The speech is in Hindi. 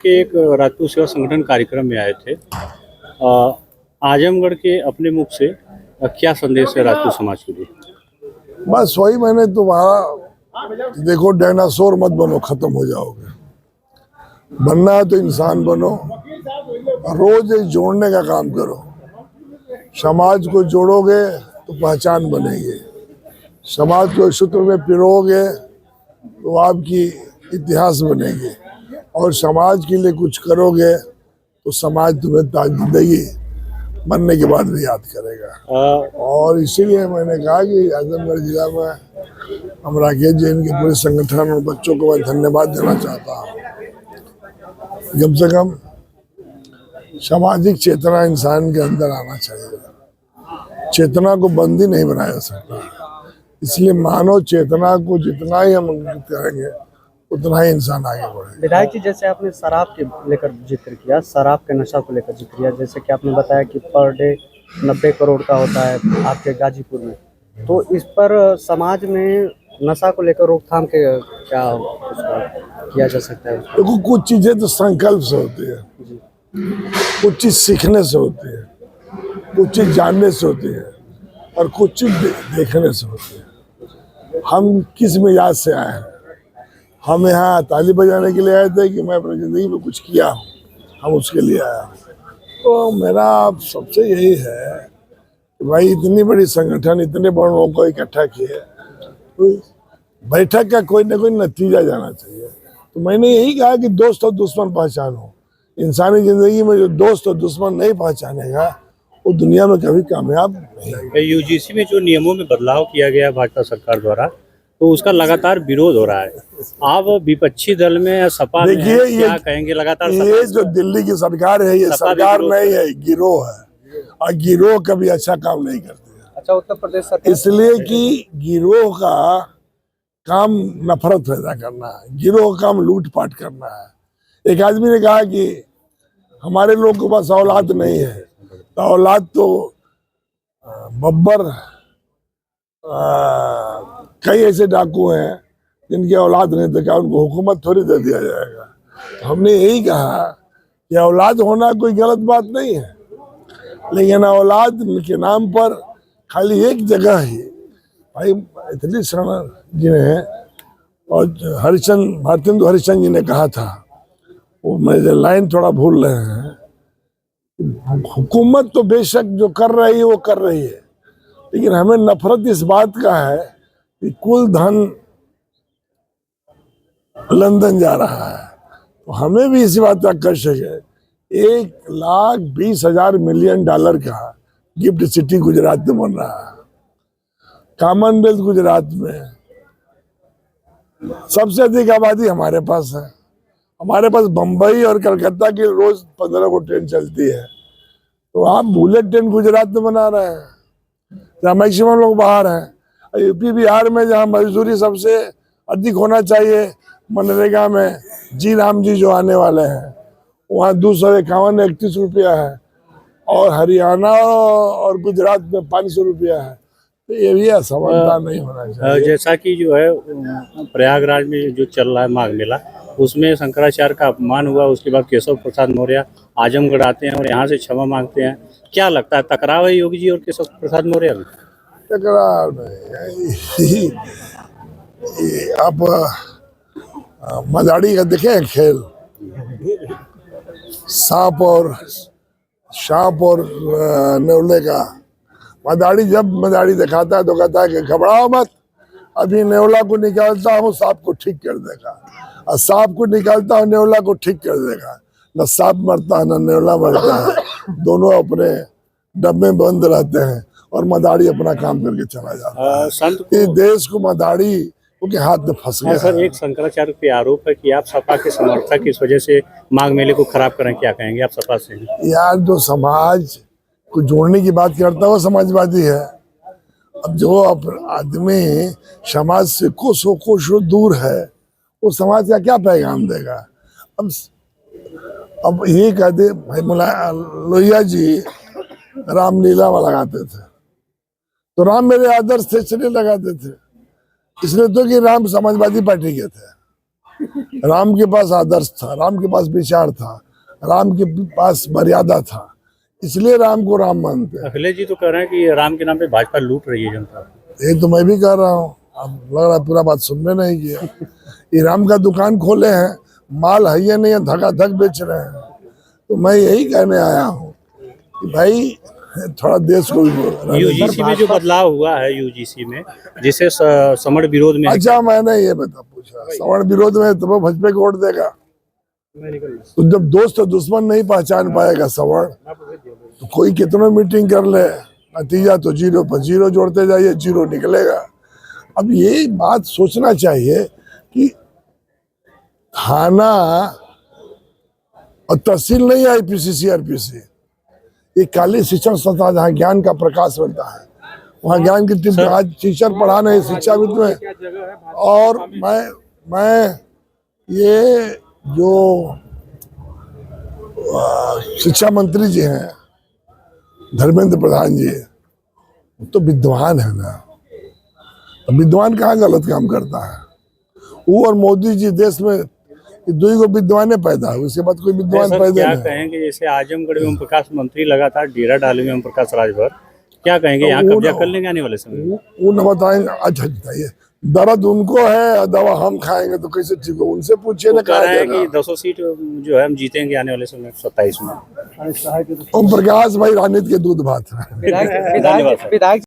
के एक राजपूत सेवा संगठन कार्यक्रम में आए थे। आजमगढ़ के अपने मुख से क्या संदेश है राजपूत समाज के लिए? बस वही मैंने तुम्हारा देखो, डायनासोर मत बनो, खत्म हो जाओगे। बनना है तो इंसान बनो, रोज एक जोड़ने का काम करो। समाज को जोड़ोगे तो पहचान बनेगी, समाज को सूत्र में पिरोगे तो आपकी इतिहास बनेगी, और समाज के लिए कुछ करोगे तो समाज तुम्हें जिंदगी मरने के बाद भी याद करेगा। और इसीलिए मैंने कहा कि आजमगढ़ जिला में हम राकेश जैन के पूरे संगठन और बच्चों को मैं धन्यवाद देना चाहता हूँ। कम से कम सामाजिक चेतना इंसान के अंदर आना चाहिए। चेतना को बंदी नहीं बनाया जा सकता, इसलिए मानव चेतना को जितना ही हम करेंगे उतना ही इंसान आगे बढ़ेगा। विधायक जी, जैसे आपने शराब के लेकर जिक्र किया, शराब के नशा को लेकर जिक्र किया, जैसे कि आपने बताया कि पर डे 90 करोड़ का होता है आपके गाजीपुर में, तो इस पर समाज में नशा को लेकर रोकथाम के क्या किया जा सकता है? देखो, कुछ चीजें तो संकल्प से होती है, कुछ चीज सीखने से होती है, कुछ चीज जानने से होती है, और कुछ चीज देखने से होती है। हम किस मिजाज से आए हैं? हम यहाँ ताली बजाने के लिए आए थे कि मैं अपनी ज़िंदगी में कुछ किया हूँ, हम उसके लिए आया हूँ। तो मेरा सबसे यही है कि भाई, इतनी बड़ी संगठन इतने बड़े लोगों को इकट्ठा किए, तो बैठक का कोई ना कोई नतीजा जाना चाहिए। तो मैंने यही कहा कि दोस्त और दुश्मन पहचानो। इंसानी ज़िंदगी में जो दोस्त और दुश्मन नहीं पहचानेगा वो दुनिया में कभी कामयाब नहीं। यूजीसी में जो नियमों में बदलाव किया गया भाजपा सरकार द्वारा, तो उसका लगातार विरोध हो रहा है। आप विपक्षी दल में सपा में देखिए, क्या कहेंगे? लगातार ये जो दिल्ली की सरकार है, ये सरकार नहीं है, गिरोह है, और गिरोह कभी अच्छा काम नहीं करते हैं। अच्छा, उत्तर प्रदेश सरकार इसलिए कि गिरोह का काम नफरत पैदा करना है, गिरोह का काम लूटपाट करना है। एक आदमी ने कहा कि हमारे लोग के पास औलाद नहीं है, तो औलाद तो बब्बर कई ऐसे डाकू हैं जिनकी औलाद नहीं, तो क्या उनको हुकूमत थोड़ी दे दिया जाएगा? तो हमने यही कहा कि औलाद होना कोई गलत बात नहीं है, लेकिन औलाद के नाम पर खाली एक जगह ही, भाई इतनी शरण जी ने और भारतेंदु हरिश्चंद्र जी ने कहा था, वो मेरे लाइन थोड़ा भूल रहे हैं, हुकूमत तो बेशक जो कर रही है वो कर रही है, लेकिन हमें नफरत इस बात का है कि कुल धन लंदन जा रहा है। तो हमें भी इसी बात का कष्ट है। $1,20,000 मिलियन का गिफ्ट सिटी गुजरात में बन रहा है, कॉमनवेल्थ गुजरात में। सबसे अधिक आबादी हमारे पास है, हमारे पास बम्बई और कलकत्ता की रोज 15 को ट्रेन चलती है, तो आप बुलेट ट्रेन गुजरात में बना रहे हैं, जहाँ मैक्सिमम लोग बाहर हैं। यूपी बिहार में जहाँ मजदूरी सबसे अधिक होना चाहिए, मनरेगा में जी राम जी जो आने वाले हैं, वहाँ 251-31 रुपया है, और हरियाणा और गुजरात में 500 रुपया है। तो ये भी असमानता नहीं होना चाहिए। जैसा कि जो है प्रयागराज में जो चल रहा है माघ मेला, उसमें शंकराचार्य का अपमान हुआ, उसके बाद केशव प्रसाद मौर्य आजमगढ़ आते हैं और यहाँ से क्षमा मांगते हैं। क्या लगता है, टकराव है योगी जी और केशव प्रसाद मौर्य में? टकराव नहीं। आप मदारी का देखें खेल, सांप और नेवले का। मदारी जब मदारी दिखाता है तो कहता है कि घबराओ मत, अभी नेवला को निकालता हूँ, सांप को ठीक कर देगा, और सांप को निकालता हूँ, नेवला को ठीक कर देगा। न सांप मरता है न नेवला मरता है, दोनों अपने डब्बे में बंद रहते हैं और मदारी अपना काम करके चला जाता है। इस देश को मदारी उनके हाथ में फंस गया। सर, एक शंकराचार्य पे आरोप है कि आप सपा के समर्थक इस वजह से माघ मेले को खराब करें, क्या कहेंगे आप सपा से? यार, जो समाज को जोड़ने की बात करता है वो समाजवादी है। अब जो आदमी समाज से कोसों दूर है, वो समाज का क्या पैगाम देगा? अब ये कहते भाई, लोहिया जी रामलीला में लगाते थे, तो राम मेरे आदर्श थे इसलिए लगाते थे, इसलिए तो कि राम समाजवादी पार्टी के थे। राम के पास आदर्श था, राम के पास विचार था, राम के पास मर्यादा था, इसलिए राम को राम मानते हैं। अखिलेश जी तो कह रहे हैं कि राम के नाम पे भाजपा लूट रही है जनता को। ये तो मैं भी कह रहा हूँ, अब लग रहा है पूरा बात सुनने नहीं किया। ये राम का दुकान खोले हैं, माल है या नहीं है, धका धक बेच रहे हैं। तो मैं यही कहने आया हूँ कि भाई थोड़ा देश को भी यूजीसी में जो बदलाव हुआ है, यूजीसी में जिसे समण विरोध में अच्छा, मैंने ये बता पूछा सवर्ण विरोध में तो वो भाजपा को वोट देगा। तो जब दोस्त और दुश्मन नहीं पहचान पाएगा सवर्ण, तो कोई कितना मीटिंग कर ले, नतीजा तो 0 पर 0 जोड़ते जाइए, 0 निकलेगा। अब ये बात सोचना चाहिए कि थाना और तहसील नहीं आईपीसी सीआरपीसी, ये काली शिक्षण संस्था जहाँ ज्ञान का प्रकाश मिलता है, वहाँ ज्ञान की टीम आज टीचर पढ़ा नहीं, शिक्षाविद में। और मैं ये जो शिक्षा मंत्री जी हैं धर्मेंद्र प्रधान जी, तो विद्वान है ना, तो विद्वान कहाँ गलत काम करता है? वो और मोदी जी देश में दो ही को विद्वान पैदा हुए, उसके बाद कोई विद्वान पैदा क्या नहीं। कहेंगे जैसे आजमगढ़ में ओम प्रकाश मंत्री लगातार डेरा डाले में ओम प्रकाश राजभर, क्या कहेंगे यहाँ कब्जा कर लेंगे आने वाले समय में? वो न बताएंगे। अच्छा बताइए, दर्द उनको है, दवा हम खाएंगे तो कैसे ठीक हो? उनसे पूछिए ना। कह रहे हैं कि 200 सीट जो है हम जीतेंगे आने वाले समय 27 में। ओम प्रकाश भाई राजनीति के दूध भात है। विधायक